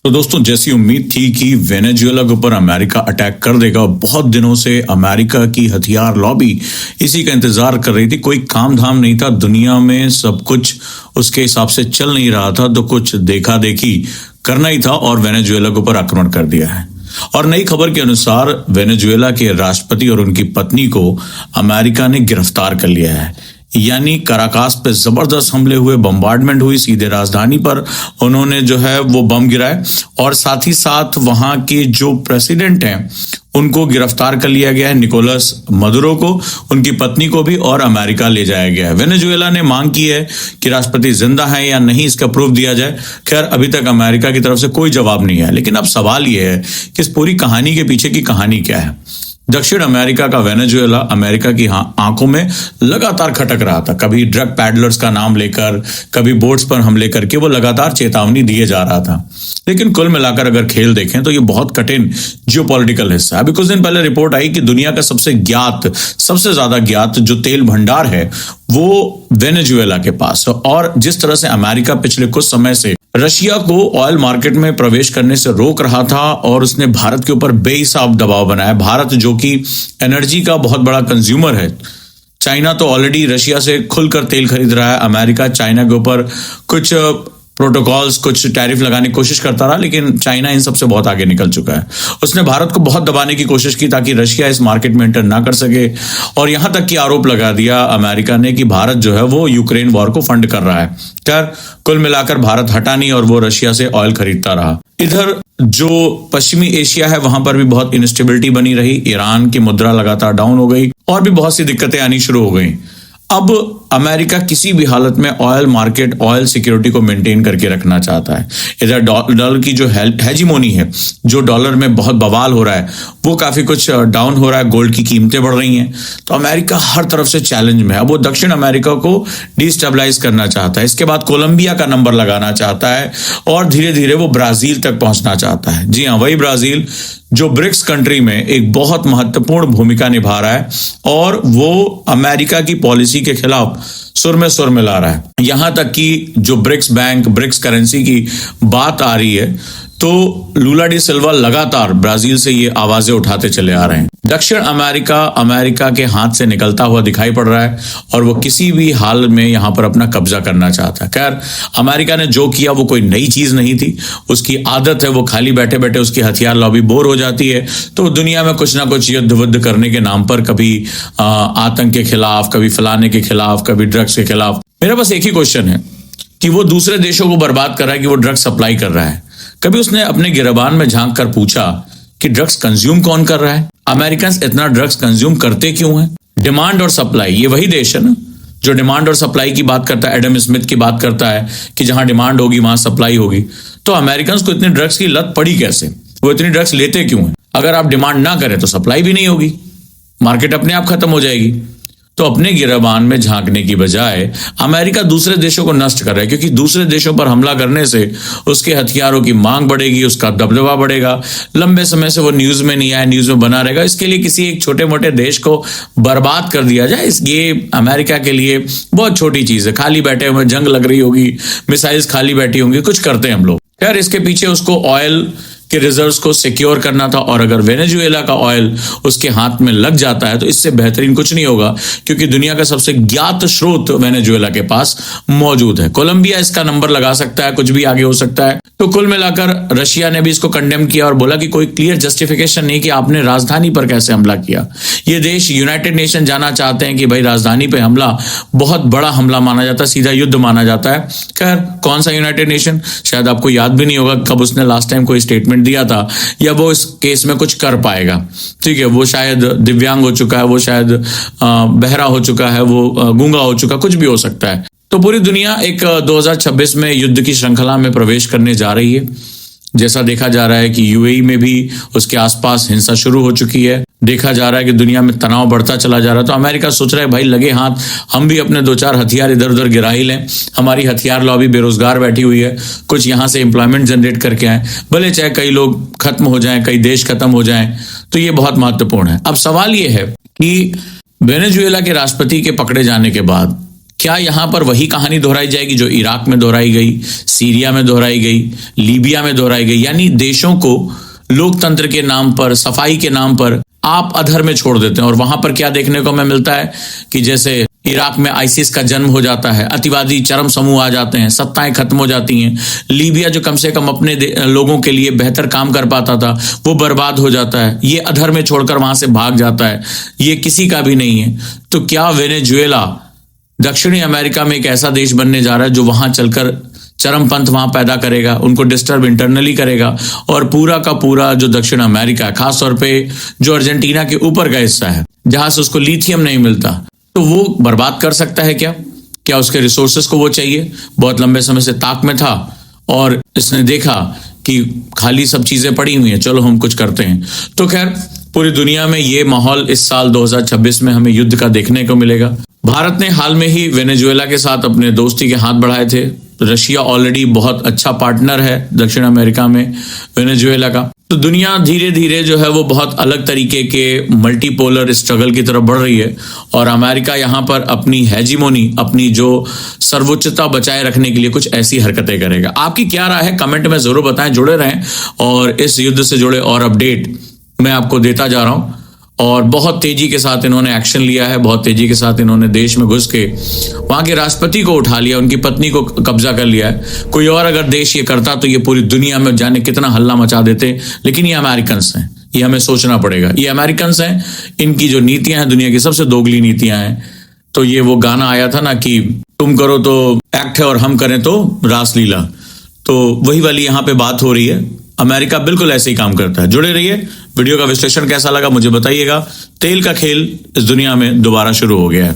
तो दोस्तों, जैसी उम्मीद थी कि वेनेजुएला के ऊपर अमेरिका अटैक कर देगा, बहुत दिनों से अमेरिका की हथियार लॉबी इसी का इंतजार कर रही थी। कोई काम धाम नहीं था, दुनिया में सब कुछ उसके हिसाब से चल नहीं रहा था, तो कुछ देखा देखी करना ही था और वेनेजुएला के ऊपर आक्रमण कर दिया है। और नई खबर के अनुसार वेनेजुएला के राष्ट्रपति और उनकी पत्नी को अमेरिका ने गिरफ्तार कर लिया है। यानी काराकास पे जबरदस्त हमले हुए, बम्बार्डमेंट हुई, सीधे राजधानी पर उन्होंने जो है वो बम गिराए और साथ ही साथ वहां के जो प्रेसिडेंट हैं उनको गिरफ्तार कर लिया गया है, निकोलस मदुरो को, उनकी पत्नी को भी, और अमेरिका ले जाया गया है। वेनेजुएला ने मांग की है कि राष्ट्रपति जिंदा है या नहीं, इसका प्रूफ दिया जाए। खैर, अभी तक अमेरिका की तरफ से कोई जवाब नहीं है, लेकिन अब सवाल यह है कि इस पूरी कहानी के पीछे की कहानी क्या है। दक्षिण अमेरिका का वेनेजुएला अमेरिका की आंखों में लगातार खटक रहा था। कभी ड्रग पैडलर्स का नाम लेकर, कभी बोट्स पर हमले करके वो लगातार चेतावनी दिए जा रहा था। लेकिन कुल मिलाकर अगर खेल देखें तो ये बहुत कठिन जियोपॉलिटिकल हिस्सा है। अभी कुछ दिन पहले रिपोर्ट आई कि दुनिया का सबसे ज्यादा ज्ञात जो तेल भंडार है वो वेनेजुएला के पास है। और जिस तरह से अमेरिका पिछले कुछ समय से रशिया को ऑयल मार्केट में प्रवेश करने से रोक रहा था और उसने भारत के ऊपर बेहिसाब दबाव बनाया। भारत जो कि एनर्जी का बहुत बड़ा कंज्यूमर है, चाइना तो ऑलरेडी रशिया से खुलकर तेल खरीद रहा है। अमेरिका चाइना के ऊपर कुछ प्रोटोकॉल्स, कुछ टैरिफ लगाने की कोशिश करता रहा, लेकिन चाइना इन सबसे बहुत आगे निकल चुका है। उसने भारत को बहुत दबाने की कोशिश की ताकि रशिया इस मार्केट में एंटर ना कर सके, और यहां तक कि आरोप लगा दिया अमेरिका ने कि भारत जो है वो यूक्रेन वॉर को फंड कर रहा है। खैर, कुल मिलाकर भारत हटा नहीं और वो रशिया से ऑयल खरीदता रहा। इधर जो पश्चिमी एशिया है वहां पर भी बहुत इनस्टेबिलिटी बनी रही। ईरान की मुद्रा लगातार डाउन हो गई और भी बहुत सी दिक्कतें आनी शुरू हो गई। अब अमेरिका किसी भी हालत में ऑयल मार्केट, ऑयल सिक्योरिटी को मेंटेन करके रखना चाहता है। इधर डॉलर की जो हेजिमोनी है, जो डॉलर में बहुत बवाल हो रहा है, वो काफी कुछ डाउन हो रहा है। गोल्ड की कीमतें बढ़ रही हैं, तो अमेरिका हर तरफ से चैलेंज में है। अब वो दक्षिण अमेरिका को डिस्टेबलाइज करना चाहता है, इसके बाद कोलंबिया का नंबर लगाना चाहता है और धीरे धीरे वो ब्राजील तक पहुंचना चाहता है। जी हाँ, वही ब्राजील जो ब्रिक्स कंट्री में एक बहुत महत्वपूर्ण भूमिका निभा रहा है और वो अमेरिका की पॉलिसी के खिलाफ सुर में सुर मिला रहा है। यहां तक कि जो ब्रिक्स बैंक, ब्रिक्स करेंसी की बात आ रही है, तो लूला डी सिल्वा लगातार ब्राजील से ये आवाजें उठाते चले आ रहे हैं। दक्षिण अमेरिका अमेरिका के हाथ से निकलता हुआ दिखाई पड़ रहा है और वो किसी भी हाल में यहां पर अपना कब्जा करना चाहता है। खैर, अमेरिका ने जो किया वो कोई नई चीज नहीं थी, उसकी आदत है। वो खाली बैठे बैठे उसकी हथियार लॉबी बोर हो जाती है, तो दुनिया में कुछ ना कुछ युद्ध वुद्ध करने के नाम पर कभी आतंक के खिलाफ, कभी फलाने के खिलाफ, कभी ड्रग्स के खिलाफ। मेरा बस एक ही क्वेश्चन है कि वो दूसरे देशों को बर्बाद कर रहा है कि वो ड्रग्स सप्लाई कर रहा है। कभी उसने अपने गिरबान में झांक कर पूछा कि ड्रग्स कंज्यूम कौन कर रहा है? अमेरिकन इतना ड्रग्स कंज्यूम करते क्यों हैं? डिमांड और सप्लाई, ये वही देश है ना जो डिमांड और सप्लाई की बात करता है। एडम स्मिथ की बात करता है कि जहां डिमांड होगी वहां सप्लाई होगी। तो अमेरिकन को इतने ड्रग्स की लत पड़ी कैसे? वो इतनी ड्रग्स लेते क्यों हैं? अगर आप डिमांड ना करें तो सप्लाई भी नहीं होगी, मार्केट अपने आप खत्म हो जाएगी। तो अपने गिरबान में झांकने की बजाय अमेरिका दूसरे देशों को नष्ट कर रहा है, क्योंकि दूसरे देशों पर हमला करने से उसके हथियारों की मांग बढ़ेगी, उसका दबदबा बढ़ेगा, लंबे समय से वो न्यूज में नहीं आया, न्यूज में बना रहेगा। इसके लिए किसी एक छोटे मोटे देश को बर्बाद कर दिया जाए, ये अमेरिका के लिए बहुत छोटी चीज है। खाली बैठे हुए जंग लग रही होगी, मिसाइल्स खाली बैठी होंगी, कुछ करते हैं हम लोग। यार, इसके पीछे उसको ऑयल के रिजर्व्स को सिक्योर करना था, और अगर वेनेजुएला का ऑयल उसके हाथ में लग जाता है तो इससे बेहतरीन कुछ नहीं होगा, क्योंकि दुनिया का सबसे ज्ञात स्रोत वेनेजुएला के पास मौजूद है। कोलंबिया इसका नंबर लगा सकता है, कुछ भी आगे हो सकता है। तो कुल मिलाकर रशिया ने भी इसको कंडेम किया और बोला कि कोई क्लियर जस्टिफिकेशन नहीं कि आपने राजधानी पर कैसे हमला किया। ये देश यूनाइटेड नेशन जाना चाहते हैं कि भाई राजधानी पे हमला बहुत बड़ा हमला माना जाता है, सीधा युद्ध माना जाता है। खैर, कौन सा यूनाइटेड नेशन, शायद आपको याद भी नहीं होगा कब उसने लास्ट टाइम कोई स्टेटमेंट दिया था, या वो इस केस में कुछ कर पाएगा। ठीक है, वो शायद दिव्यांग हो चुका है, वो शायद बहरा हो चुका है, वो गूंगा हो चुका, कुछ भी हो सकता है। तो पूरी दुनिया एक 2026 में युद्ध की श्रृंखला में प्रवेश करने जा रही है। जैसा देखा जा रहा है कि यूएई में भी उसके आसपास हिंसा शुरू हो चुकी है। देखा जा रहा है कि दुनिया में तनाव बढ़ता चला जा रहा है। तो अमेरिका सोच रहा है भाई लगे हाथ हम भी अपने दो चार हथियार इधर उधर गिरा ही लें। हमारी हथियार लॉबी बेरोजगार बैठी हुई है, कुछ यहाँ से एम्प्लॉयमेंट जनरेट करके आए, भले चाहे कई लोग खत्म हो जाएं, कई देश खत्म हो जाएं। तो ये बहुत महत्वपूर्ण है। अब सवाल ये है कि वेनेजुएला के राष्ट्रपति के पकड़े जाने के बाद क्या यहाँ पर वही कहानी दोहराई जाएगी जो इराक में दोहराई गई, सीरिया में दोहराई गई, लीबिया में दोहराई गई? यानी देशों को लोकतंत्र के नाम पर, सफाई के नाम पर आप अधर में छोड़ देते हैं। और वहां पर क्या देखने को हमें मिलता है कि जैसे इराक में आईसिस का जन्म हो जाता है, अतिवादी चरम समूह आ जाते हैं, सत्ताएं खत्म हो जाती हैं। लीबिया जो कम से कम अपने लोगों के लिए बेहतर काम कर पाता था, वो बर्बाद हो जाता है। ये अधर में छोड़कर वहां से भाग जाता है। ये किसी का भी नहीं है। तो क्या वेनेजुएला दक्षिणी अमेरिका में एक ऐसा देश बनने जा रहा है जो वहां चलकर चरमपंथ वहां पैदा करेगा, उनको डिस्टर्ब इंटरनली करेगा, और पूरा का पूरा जो दक्षिण अमेरिका है, खासतौर पे जो अर्जेंटीना के ऊपर का हिस्सा है जहां से उसको लिथियम नहीं मिलता, तो वो बर्बाद कर सकता है? क्या उसके रिसोर्सेस को वो चाहिए? बहुत लंबे समय से ताक में था और इसने देखा कि खाली सब चीजें पड़ी हुई हैं, चलो हम कुछ करते हैं। तो खैर, पूरी दुनिया में ये माहौल इस साल 2026 में हमें युद्ध का देखने को मिलेगा। भारत ने हाल में ही वेनेजुएला के साथ अपने दोस्ती के हाथ बढ़ाए थे। रशिया ऑलरेडी बहुत अच्छा पार्टनर है दक्षिण अमेरिका में वेनेजुएला का। तो दुनिया धीरे धीरे जो है वो बहुत अलग तरीके के मल्टीपोलर स्ट्रगल की तरफ बढ़ रही है, और अमेरिका यहाँ पर अपनी हेजिमोनी, अपनी जो सर्वोच्चता बचाए रखने के लिए कुछ ऐसी हरकतें करेगा। आपकी क्या राय है? कमेंट में जरूर बताएं। जुड़े रहें और इस युद्ध से जुड़े और अपडेट मैं आपको देता जा रहा हूं। और बहुत तेजी के साथ इन्होंने एक्शन लिया है, बहुत तेजी के साथ इन्होंने देश में घुस के वहां के राष्ट्रपति को उठा लिया, उनकी पत्नी को कब्जा कर लिया है। कोई और अगर देश ये करता तो ये पूरी दुनिया में जाने कितना हल्ला मचा देते, लेकिन ये अमेरिकन्स हैं, ये हमें सोचना पड़ेगा। ये अमेरिकन्स हैं, इनकी जो नीतियां हैं दुनिया की सबसे दोगली नीतियां हैं। तो ये वो गाना आया था ना कि तुम करो तो एक्ट है और हम करें तो रासलीला, तो वही वाली यहाँ पे बात हो रही है। अमेरिका बिल्कुल ऐसे ही काम करता है। जुड़े रहिए। वीडियो का विश्लेषण कैसा लगा मुझे बताइएगा। तेल का खेल इस दुनिया में दोबारा शुरू हो गया है।